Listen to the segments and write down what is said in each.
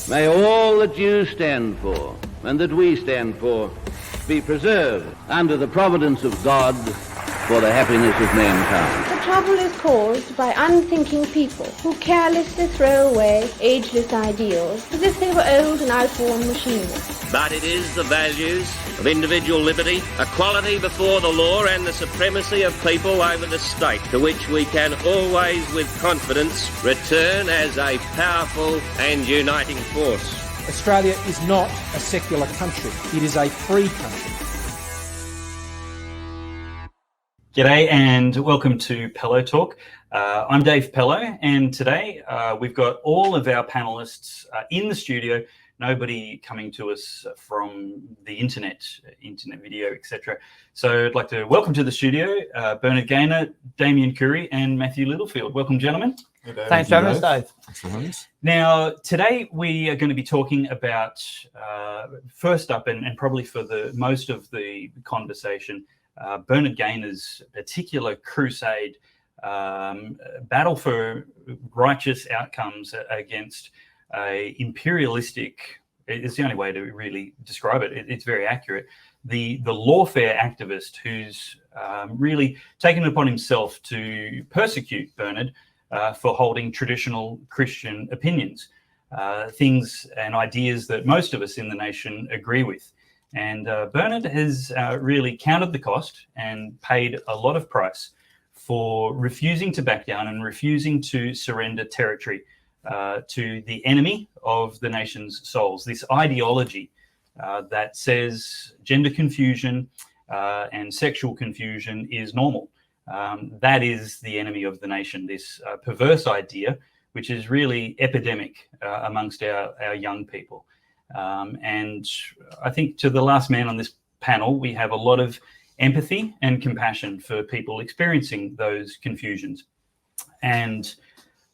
May all that you stand for and that we stand for be preserved under the providence of God for the happiness of mankind. The trouble is caused by unthinking people who carelessly throw away ageless ideals as if they were old and outworn machinery. But it is the values of individual liberty, equality before the law and the supremacy of people over the state to which we can always with confidence return as a powerful and uniting force. Australia is not a secular country. It is a free country. G'day and welcome to Pellowe Talk. I'm Dave Pellowe, and today we've got all of our panelists in the studio, nobody coming to us from the internet video, etc. So I'd like to welcome to the studio Bernard Gaynor, Damian Coory and Mathew Littlefield. Welcome, gentlemen. Thanks for having us, Dave. Thanks for having us. Now, today we are going to be talking about, first up, and probably for the most of the conversation, Bernard Gaynor's particular crusade, battle for righteous outcomes against a imperialistic, it's the only way to really describe it, it's very accurate, the lawfare activist who's really taken it upon himself to persecute Bernard for holding traditional Christian opinions, things and ideas that most of us in the nation agree with. And Bernard has really counted the cost and paid a lot of price for refusing to back down and refusing to surrender territory to the enemy of the nation's souls, this ideology that says gender confusion and sexual confusion is normal. That is the enemy of the nation, this perverse idea, which is really epidemic amongst our young people. And I think to the last man on this panel, we have a lot of empathy and compassion for people experiencing those confusions. And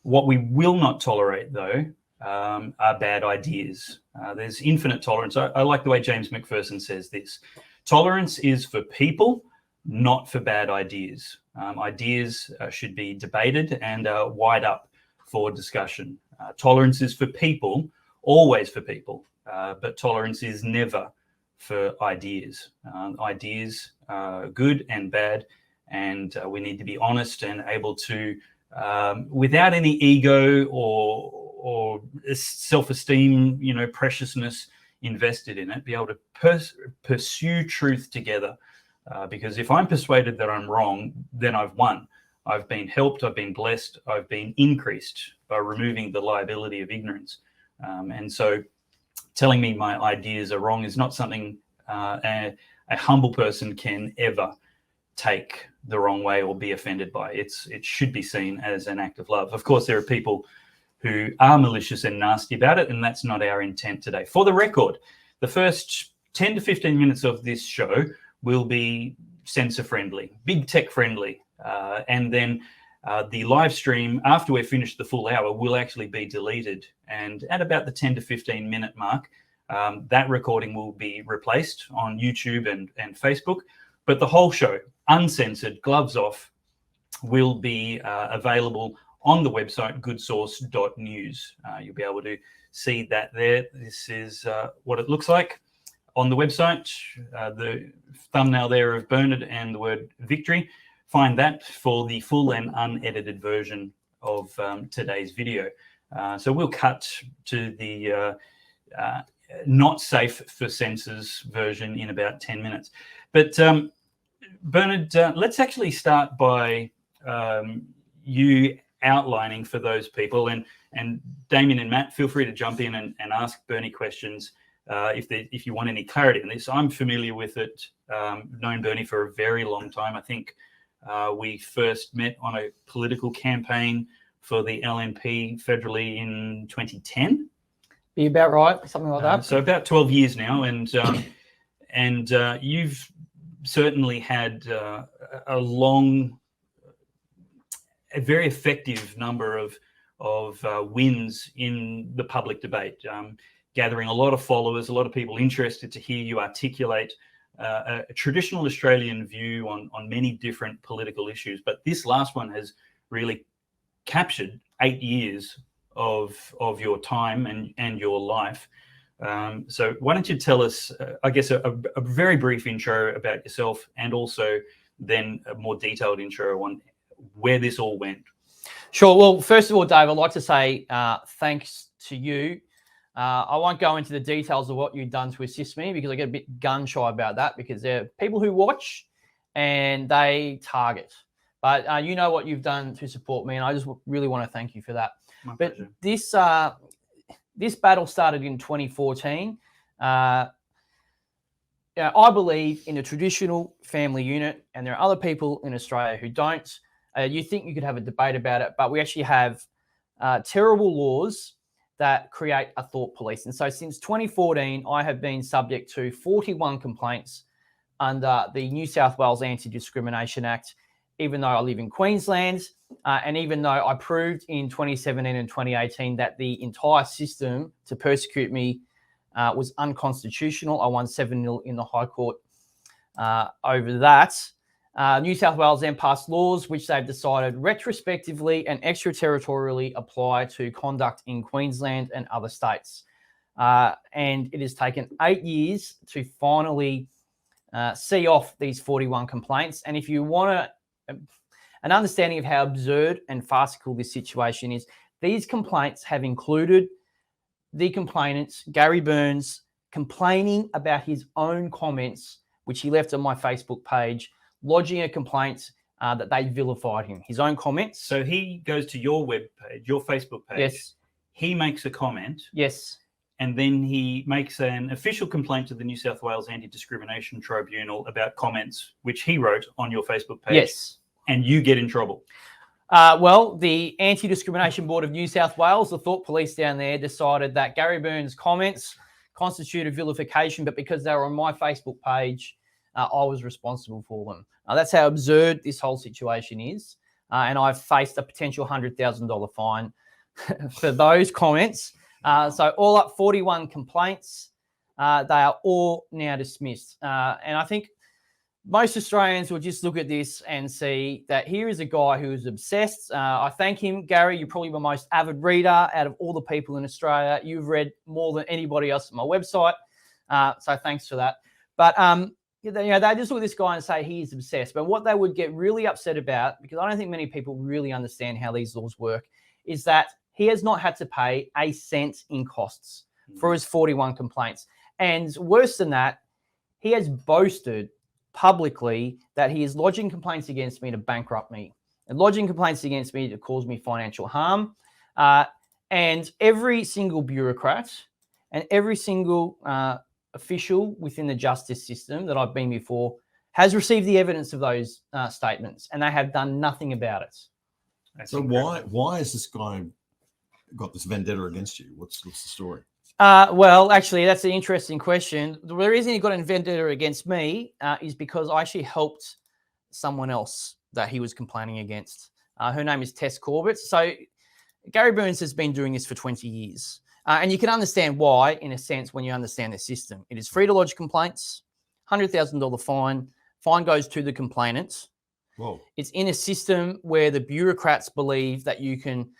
what we will not tolerate, though, are bad ideas. There's infinite tolerance. I like the way James McPherson says this. Tolerance is for people, not for bad ideas. Ideas should be debated and wide up for discussion. Tolerance is for people, always for people. But tolerance is never for ideas. Ideas are good and bad, and we need to be honest and able to, without any ego or self-esteem, preciousness invested in it, be able to pursue truth together. Because if I'm persuaded that I'm wrong, then I've won. I've been helped, I've been blessed, I've been increased by removing the liability of ignorance. And so telling me my ideas are wrong is not something a humble person can ever take the wrong way or be offended by. It should be seen as an act of love. Of course, there are people who are malicious and nasty about it, and that's not our intent today. For the record, the first 10 to 15 minutes of this show will be censor-friendly, big tech-friendly, and then the live stream, after we've finished the full hour, will actually be deleted. And at about the 10 to 15 minute mark, that recording will be replaced on YouTube and Facebook. But the whole show, uncensored, gloves off, will be available on the website goodsource.news. You'll be able to see that there. This is what it looks like on the website. The thumbnail there of Bernard and the word victory. Find that for the full and unedited version of today's video. So we'll cut to the not safe for censors version in about 10 minutes. But Bernard, let's actually start by you outlining for those people, and Damian and Matt, feel free to jump in and ask Bernie questions if you want any clarity on this. I'm familiar with it, known Bernie for a very long time. I think we first met on a political campaign for the LNP federally in 2010. Be about right, something like that. So about 12 years now, and you've certainly had a very effective number of wins in the public debate, gathering a lot of followers, a lot of people interested to hear you articulate a traditional Australian view on many different political issues. But this last one has really captured 8 years of your time and your life. So why don't you tell us, I guess, a very brief intro about yourself, and also then a more detailed intro on where this all went. Sure. Well, first of all, Dave, I'd like to say thanks to you. I won't go into the details of what you've done to assist me, because I get a bit gun shy about that, because there are people who watch and they target. But you know what you've done to support me, and I just really want to thank you for that. My but pleasure. This battle started in 2014. I believe in a traditional family unit, and there are other people in Australia who don't. You think you could have a debate about it, but we actually have terrible laws that create a thought police. And so since 2014, I have been subject to 41 complaints under the New South Wales Anti-Discrimination Act, even though I live in Queensland, and even though I proved in 2017 and 2018 that the entire system to persecute me was unconstitutional. I won 7-0 in the High Court over that. New South Wales then passed laws which they've decided retrospectively and extraterritorially apply to conduct in Queensland and other states. And it has taken 8 years to finally see off these 41 complaints. And if you want an understanding of how absurd and farcical this situation is, these complaints have included the complainants, Gary Burns, complaining about his own comments, which he left on my Facebook page, lodging a complaint that they vilified him, his own comments. So he goes to your web page, your Facebook page. Yes. He makes a comment. Yes. And then he makes an official complaint to the New South Wales Anti-Discrimination Tribunal about comments which he wrote on your Facebook page. Yes. And you get in trouble. Well, the Anti-Discrimination Board of New South Wales, the thought police down there, decided that Gary Burns' comments constituted vilification, but because they were on my Facebook page, I was responsible for them. That's how absurd this whole situation is. And I've faced a potential $100,000 fine for those comments. So all up 41 complaints. They are all now dismissed. And I think most Australians will just look at this and see that here is a guy who is obsessed. I thank him. Gary, you're probably my most avid reader out of all the people in Australia. You've read more than anybody else on my website. So thanks for that. But they just look at this guy and say he is obsessed. But what they would get really upset about, because I don't think many people really understand how these laws work, is that he has not had to pay a cent in costs for his 41 complaints. And worse than that, he has boasted publicly that he is lodging complaints against me to bankrupt me and lodging complaints against me to cause me financial harm. And every single bureaucrat and every single official within the justice system that I've been before has received the evidence of those statements, and they have done nothing about it. That's so incredible. Why is this guy got this vendetta against you? What's the story? Well, actually, that's an interesting question. The reason he got a vendetta against me is because I actually helped someone else that he was complaining against. Her name is Tess Corbett. So Gary Burns has been doing this for 20 years. And you can understand why, in a sense, when you understand the system. It is free to lodge complaints, $100,000 fine. Fine goes to the complainant. Whoa. It's in a system where the bureaucrats believe that you can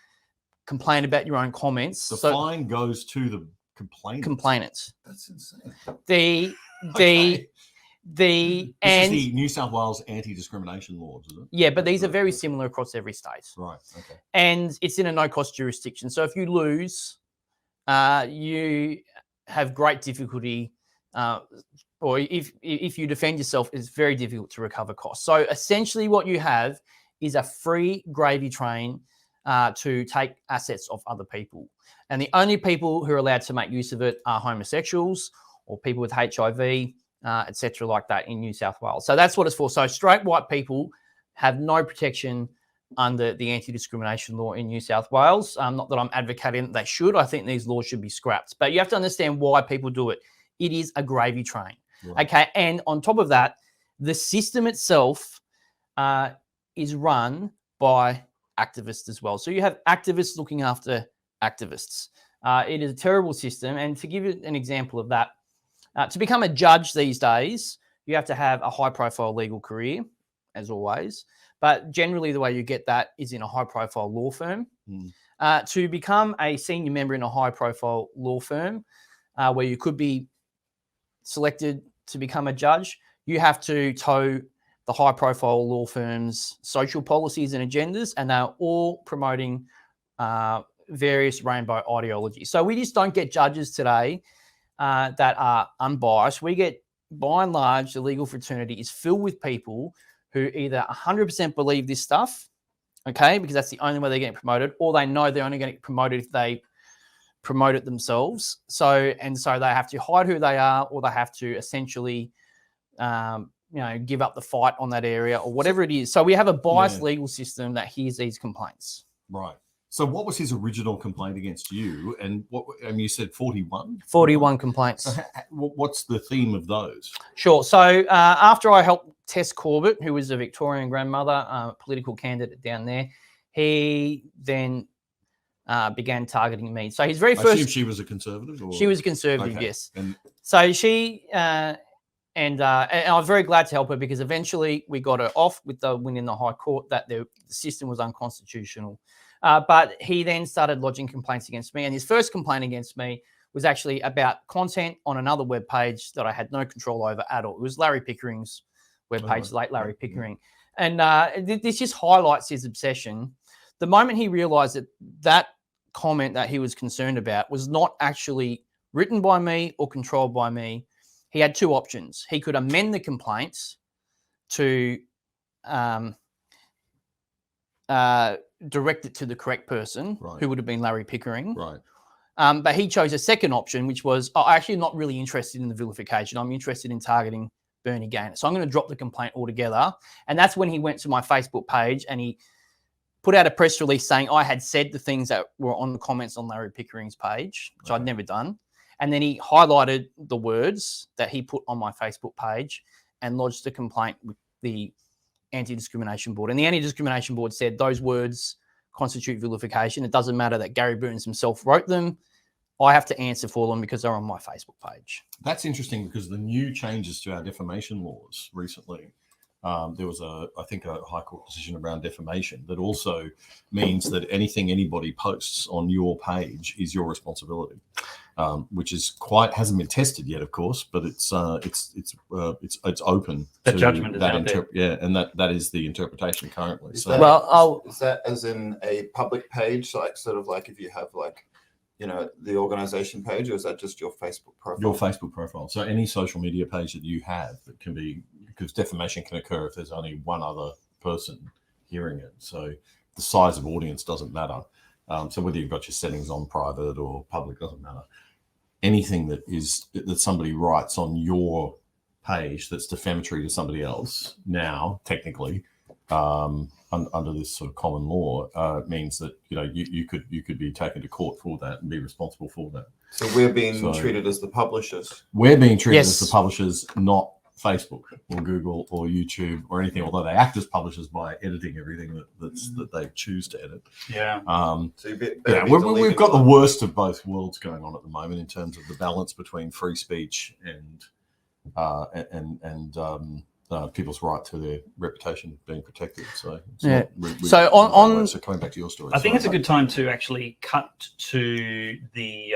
complain about your own comments. The fine goes to the complainants. That's insane. This is the New South Wales anti-discrimination laws, is it? Yeah, but these are very similar across every state. Right. Okay. And it's in a no-cost jurisdiction. So if you lose, you have great difficulty, or if you defend yourself, it's very difficult to recover costs. So essentially, what you have is a free gravy train to take assets of other people. And the only people who are allowed to make use of it are homosexuals or people with HIV, etc., like that in New South Wales. So that's what it's for. So straight white people have no protection under the anti-discrimination law in New South Wales. Not that I'm advocating that they should. I think these laws should be scrapped. But you have to understand why people do it. It is a gravy train. Right. Okay. And on top of that, the system itself is run by activists as well. So you have activists looking after activists. It is a terrible system. And to give you an example of that, to become a judge these days, you have to have a high-profile legal career, as always. But generally, the way you get that is in a high-profile law firm. To become a senior member in a high-profile law firm where you could be selected to become a judge, you have to toe the high-profile law firm's social policies and agendas, and they're all promoting various rainbow ideologies. So we just don't get judges today that are unbiased. We get, by and large, the legal fraternity is filled with people who either 100% believe this stuff, okay, because that's the only way they're getting promoted, or they know they're only going to get promoted if they promote it themselves. So they have to hide who they are, or they have to essentially, give up the fight on that area or whatever it is. So we have a biased legal system that hears these complaints. Right. So what was his original complaint against you? And you said 41? 41 complaints. So what's the theme of those? Sure. So after I helped Tess Corbett, who was a Victorian grandmother, political candidate down there, he then began targeting me. So his very first... I assume she was a conservative? Or? She was a conservative, okay. Yes. And... So she... And I was very glad to help her, because eventually we got her off with the win in the High Court that the system was unconstitutional. But he then started lodging complaints against me. And his first complaint against me was actually about content on another web page that I had no control over at all. It was Larry Pickering's web page, late Larry Pickering. And this just highlights his obsession. The moment he realized that comment that he was concerned about was not actually written by me or controlled by me, he had two options. He could amend the complaints to direct it to the correct person, who would have been Larry Pickering. Right. But he chose a second option, which was, I'm actually not really interested in the vilification. I'm interested in targeting Bernie Gaynor. So I'm going to drop the complaint altogether. And that's when he went to my Facebook page and he put out a press release saying I had said the things that were on the comments on Larry Pickering's page, which I'd never done. And then he highlighted the words that he put on my Facebook page and lodged a complaint with the Anti-Discrimination Board. And the Anti-Discrimination Board said those words constitute vilification. It doesn't matter that Gary Burns himself wrote them. I have to answer for them because they're on my Facebook page. That's interesting, because the new changes to our defamation laws recently, there was I think a High Court decision around defamation that also means that anything anybody posts on your page is your responsibility, which is hasn't been tested yet, of course, but it's open. The judgment is out there. Yeah, and that is the interpretation currently. Is that as in a public page, like sort of like if you have the organization page, or is that just your Facebook profile? Your Facebook profile. So any social media page that you have that can be, because defamation can occur if there's only one other person hearing it. So the size of audience doesn't matter. So whether you've got your settings on private or public doesn't matter. Anything that somebody writes on your page that's defamatory to somebody else now, technically, under this sort of common law, means that you could be taken to court for that and be responsible for that. So we're being treated as the publishers. We're being treated as the publishers, not Facebook or Google or YouTube or anything. Although they act as publishers by editing everything that they choose to edit. Yeah. So we've got the worst of both worlds going on at the moment in terms of the balance between free speech and people's right to their reputation being protected. So coming back to your story. I think it's a good time to actually cut to the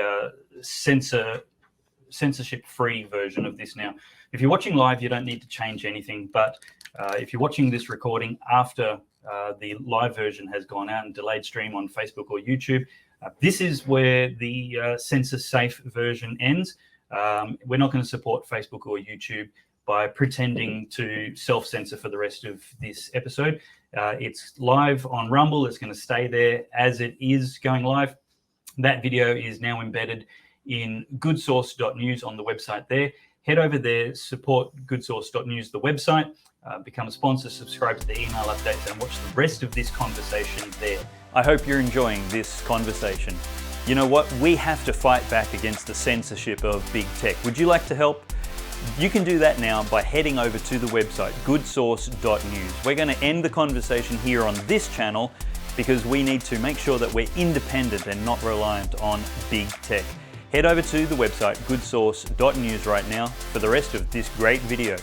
censorship-free version of this now. If you're watching live, you don't need to change anything. But if you're watching this recording after the live version has gone out and delayed stream on Facebook or YouTube, this is where the censor-safe version ends. We're not going to support Facebook or YouTube by pretending to self-censor for the rest of this episode. It's live on Rumble. It's going to stay there as it is going live. That video is now embedded in goodsource.news on the website there. Head over there, support goodsource.news, the website, become a sponsor, subscribe to the email updates, and watch the rest of this conversation there. I hope you're enjoying this conversation. You know what? We have to fight back against the censorship of big tech. Would you like to help? You can do that now by heading over to the website, goodsource.news. We're going to end the conversation here on this channel because we need to make sure that we're independent and not reliant on big tech. Head over to the website, goodsource.news right now for the rest of this great video.